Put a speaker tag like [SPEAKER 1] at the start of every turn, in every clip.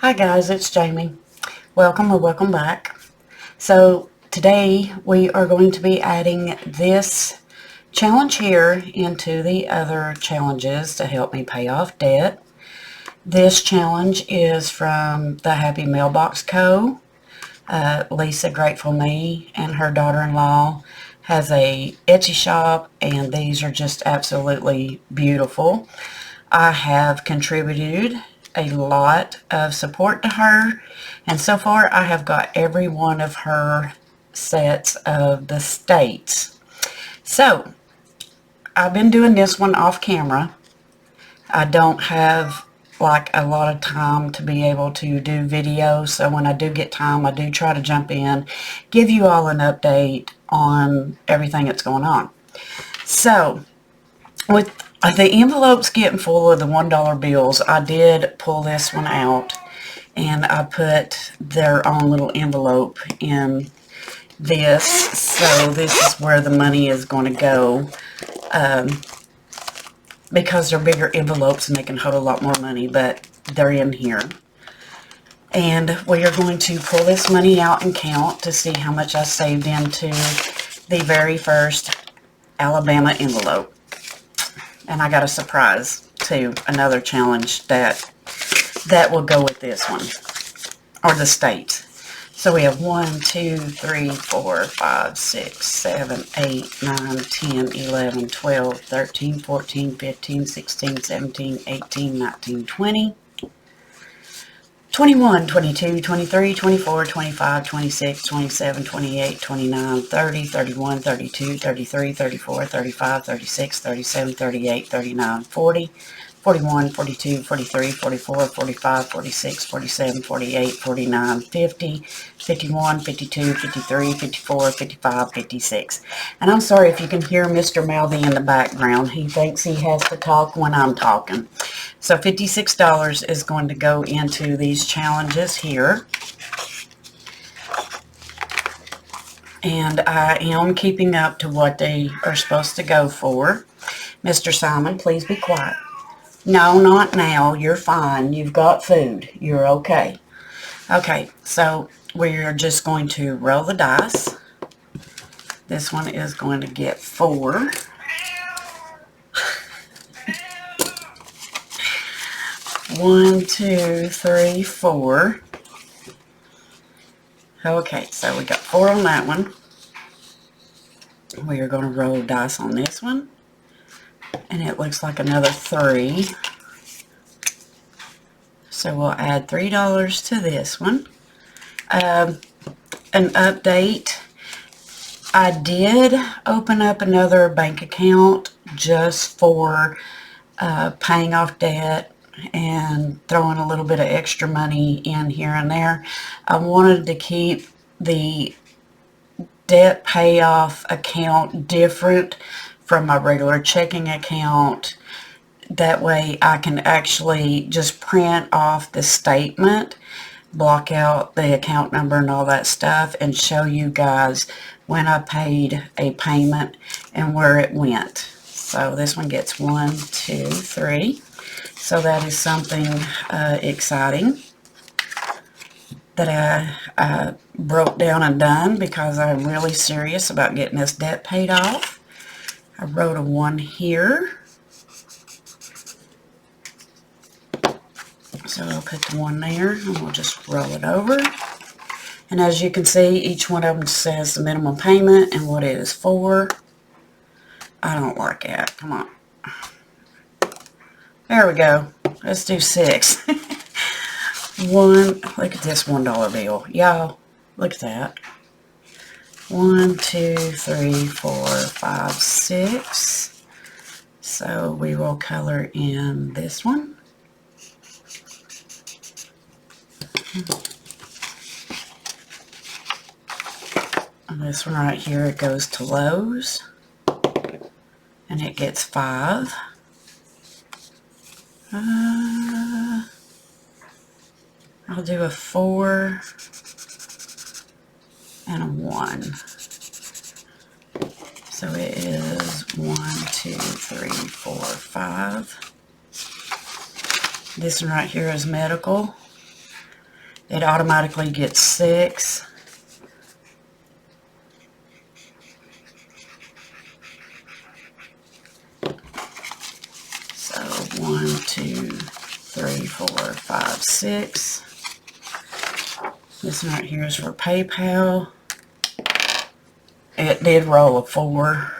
[SPEAKER 1] Hi guys, it's Jamie. Welcome or welcome back. So today we are going to be adding this challenge here into the other challenges to help me pay off debt. This challenge is from the Happy Mailbox Co. Lisa Grateful Me and her daughter-in-law has a Etsy shop, and these are just absolutely beautiful. I have contributed a lot of support to her, and so far I have got every one of her sets of the states. So I've been doing this one off camera. I don't have like a lot of time to be able to do videos, so when I do get time I do try to jump in, give you all an update on everything that's going on. So with the envelopes getting full of the $1 bills, I did pull this one out and I put their own little envelope in this. So this is where the money is going to go, because they're bigger envelopes and they can hold a lot more money, but they're in here. And we are going to pull this money out and count to see how much I saved into the very first Alabama envelope. And I got a surprise too, another challenge that will go with this one, or the state. So we have 1, 2, 3, 4, 5, 6, 7, 8, 9, 10, 11, 12, 13, 14, 15, 16, 17, 18, 19, 20, 21, 22, 23, 24, 25, 26, 27, 28, 29, 30, 31, 32, 33, 34, 35, 36, 37, 38, 39, 40, 41, 42, 43, 44, 45, 46, 47, 48, 49, 50, 51, 52, 53, 54, 55, 56. And I'm sorry if you can hear Mr. Mouthy in the background. He thinks he has to talk when I'm talking. So $56 is going to go into these challenges here. And I am keeping up to what they are supposed to go for. Mr. Simon, please be quiet. No, not now. You're fine. You've got food. You're okay. Okay, so we're just going to roll the dice. This one is going to get 4. One, two, three, 4. Okay, so we got 4 on that one. We are going to roll dice on this one. And it looks like another 3. So we'll add $3 to this one. An update. I did open up another bank account just for paying off debt and throwing a little bit of extra money in here and there. I wanted to keep the debt payoff account different from my regular checking account. That way I can actually just print off the statement, block out the account number and all that stuff, and show you guys when I paid a payment and where it went. So this one gets 1, 2, 3. So that is something exciting that I broke down and done, because I'm really serious about getting this debt paid off. I wrote a 1 here. So I'll put the 1 there and we'll just roll it over. And as you can see, each one of them says the minimum payment and what it is for. I don't like that. Come on. There we go. Let's do 6. 1, look at this $1 bill. Y'all, look at that. 1, 2, 3, 4, 5, 6. So we will color in this one. And this one right here, it goes to Lowe's. And it gets 5. I'll do a 4 and a 1. So it is 1, 2, 3, 4, 5. This one right here is medical. it automatically gets 6. So 1, 2, 3, 4, 5, 6. This one right here is for PayPal. It did roll a 4.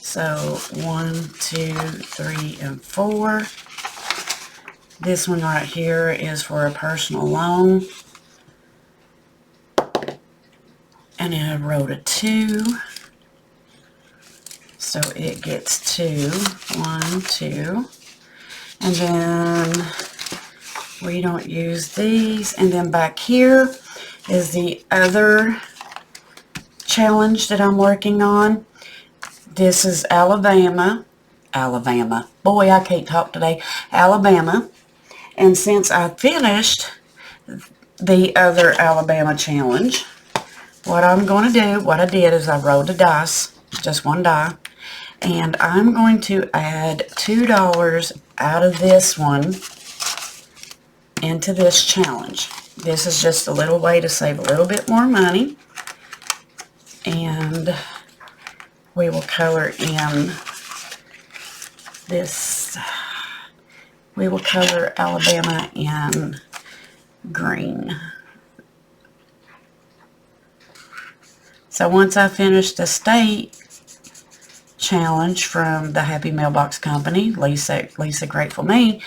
[SPEAKER 1] So 1, 2, 3, and 4. This one right here is for a personal loan. And it rolled a 2. So it gets 2. 1, 2. And then we don't use these. And then back here is the other challenge that I'm working on. This is Alabama. Boy, I can't talk today. Alabama. And since I finished the other Alabama challenge, what I'm going to do, what I did is I rolled a dice, just one die, and I'm going to add $2 out of this one into this challenge. This is just a little way to save a little bit more money. And we will color in this. We will color Alabama in green. So once I finish the state challenge from the Happy Mailbox Company, Lisa Grateful Me,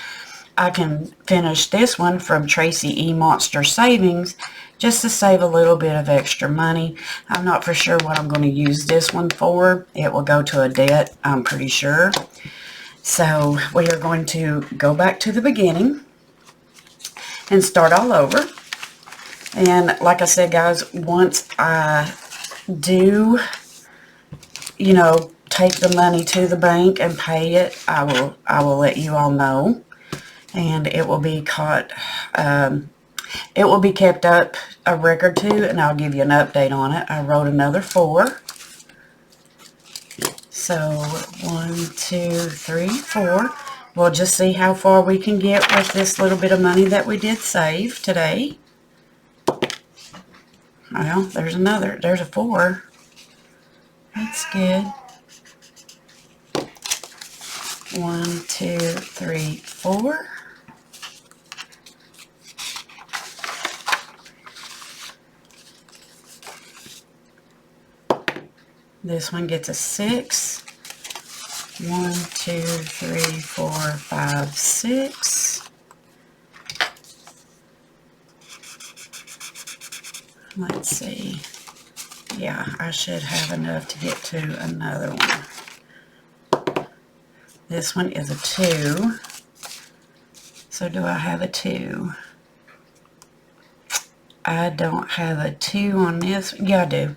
[SPEAKER 1] I can finish this one from Tracy E. Monster Savings just to save a little bit of extra money. I'm not for sure what I'm going to use this one for. It will go to a debt, I'm pretty sure. So we are going to go back to the beginning and start all over. And like I said, guys, once I do, you know, take the money to the bank and pay it, I will let you all know. And it will be caught, it will be kept up a record too, and I'll give you an update on it. I wrote another 4. So 1, 2, 3, 4. We'll just see how far we can get with this little bit of money that we did save today. Well, there's another. There's a 4. That's good. 1, 2, 3, 4. This one gets a 6. 1, 2, 3, 4, 5, 6. Let's see. Yeah, I should have enough to get to another one. This one is a 2. So do I have a 2? I don't have a 2 on this. Yeah, I do.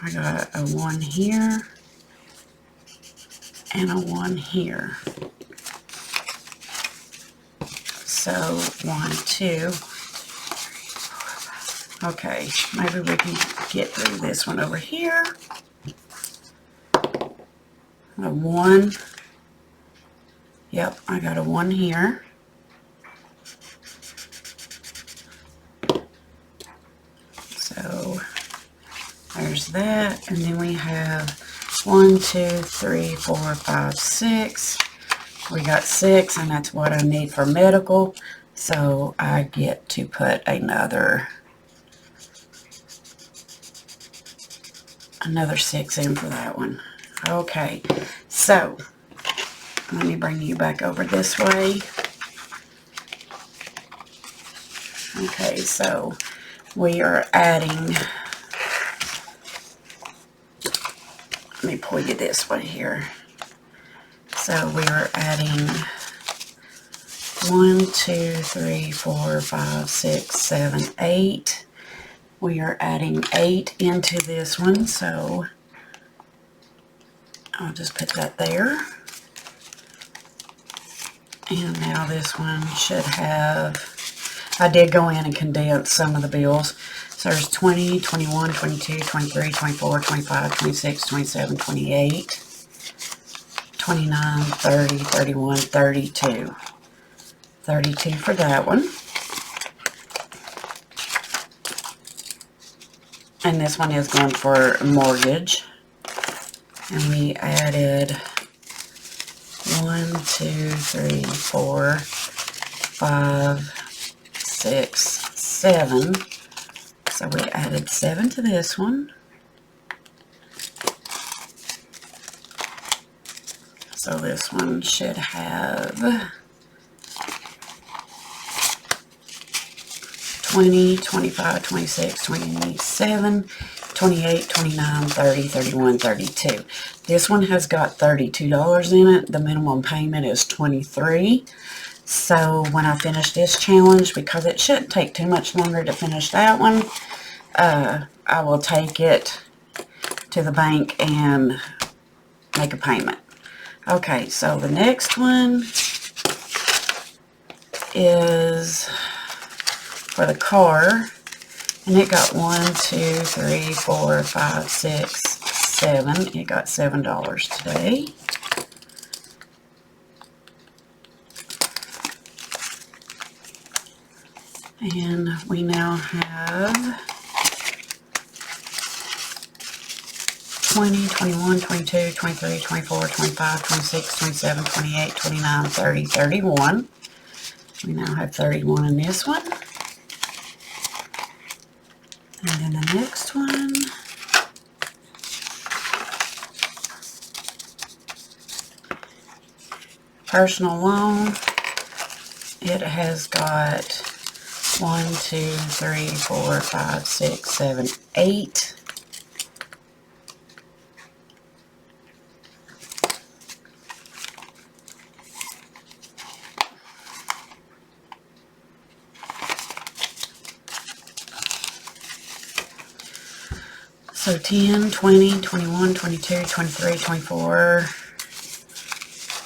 [SPEAKER 1] I got a 1 here and a 1 here. So 1, 2. Okay, maybe we can get through this one over here. A 1. Yep, I got a 1 here. So there's that, and then we have 1, 2, 3, 4, 5, 6. We got 6, and that's what I need for medical. So I get to put another 6 in for that one. Okay, so let me bring you back over this way. Okay, so we are adding. Let me pull you this way here. So we are adding 1, 2, 3, 4, 5, 6, 7, 8. We are adding 8 into this one, so I'll just put that there. And now this one should have, I did go in and condense some of the bills. So there's 20, 21, 22, 23, 24, 25, 26, 27, 28, 29, 30, 31, 32. 32 for that one. And this one is going for mortgage. And we added 1, 2, 3, 4, 5, 6, 7. So we added 7 to this one. So this one should have 20, 25, 26, 27, 28, 29, 30, 31, 32. This one has got $32 in it. The minimum payment is $23. So when I finish this challenge, because it shouldn't take too much longer to finish that one, I will take it to the bank and make a payment. Okay, so the next one is for the car, and it got 1, 2, 3, 4, 5, 6, 7. It got $7 today. And we now have 20, 21, 22, 23, 24, 25, 26, 27, 28, 29, 30, 31. We now have 31 in this one. And then the next one personal loan. It has got 1, 2, 3, 4, 5, 6, 7, 8. So 10, 20, 21, 22, 23, 24,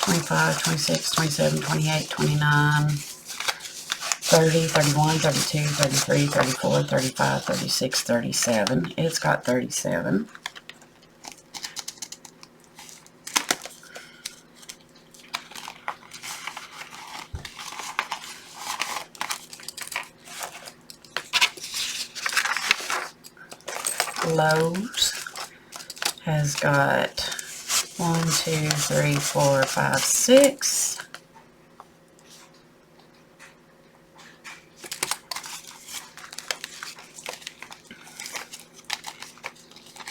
[SPEAKER 1] 25, 26, 27, 28, 29, 30, 31, 32, 33, 34, 35, 36, 37. It's got 37. Lowe's has got 1, 2, 3, 4, 5, 6.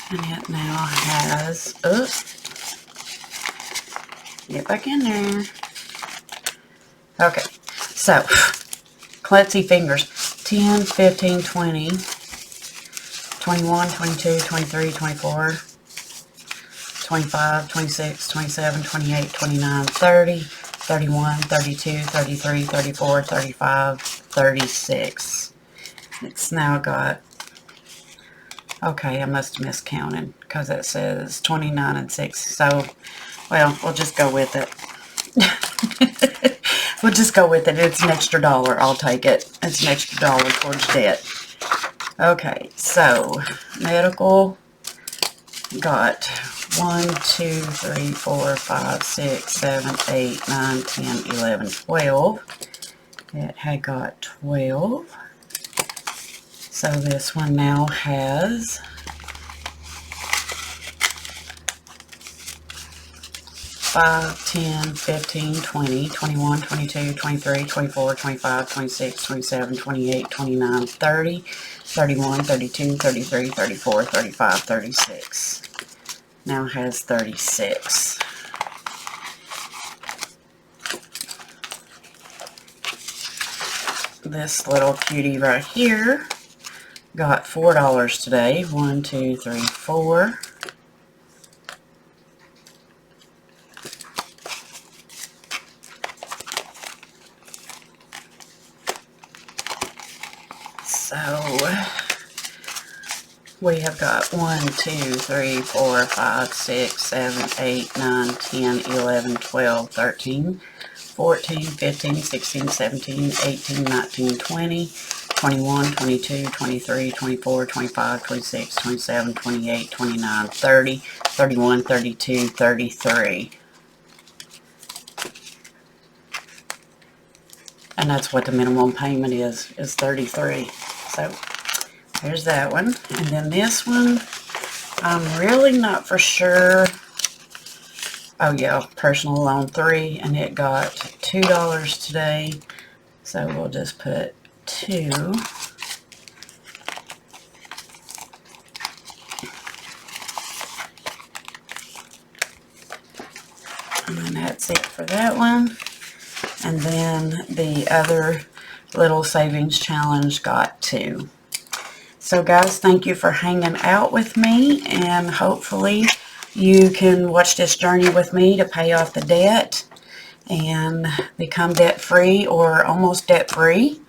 [SPEAKER 1] And it now has, get back in there. Okay, so, klutzy fingers, 10, 15, 20, 21, 22, 23, 24, 25, 26, 27, 28, 29, 30, 31, 32, 33, 34, 35, 36. It's now got, okay, I must have miscounted because it says 29 and 6. So, well, we'll just go with it. We'll just go with it. It's an extra $1. I'll take it. It's an extra $1 towards debt. Okay, so medical got 1, 2, 3, 4, 5, 6, 7, 8, 9, 10, 11, 12. It had got 12. So this one now has 5, 10, 15, 20, 21, 22, 23, 24, 25, 26, 27, 28, 29, 30, 31, 32, 33, 34, 35, 36. Now has 36. This little cutie right here got $4 today. 1, 2, 3, 4. So we have got 1, 2, 3, 4, 5, 6, 7, 8, 9, 10, 11, 12, 13, 14, 15, 16, 17, 18, 19, 20, 21, 22, 23, 24, 25, 26, 27, 28, 29, 30, 31, 32, 33. And that's what the minimum payment is $33. So there's that one. And then this one, I'm really not for sure. Oh yeah, personal loan 3, and it got $2 today. So we'll just put 2. And then that's it for that one. And then the other little savings challenge got 2. So guys, thank you for hanging out with me, and hopefully you can watch this journey with me to pay off the debt and become debt-free or almost debt-free.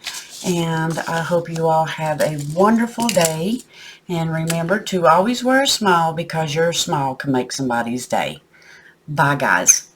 [SPEAKER 1] And I hope you all have a wonderful day. And remember to always wear a smile, because your smile can make somebody's day. Bye, guys.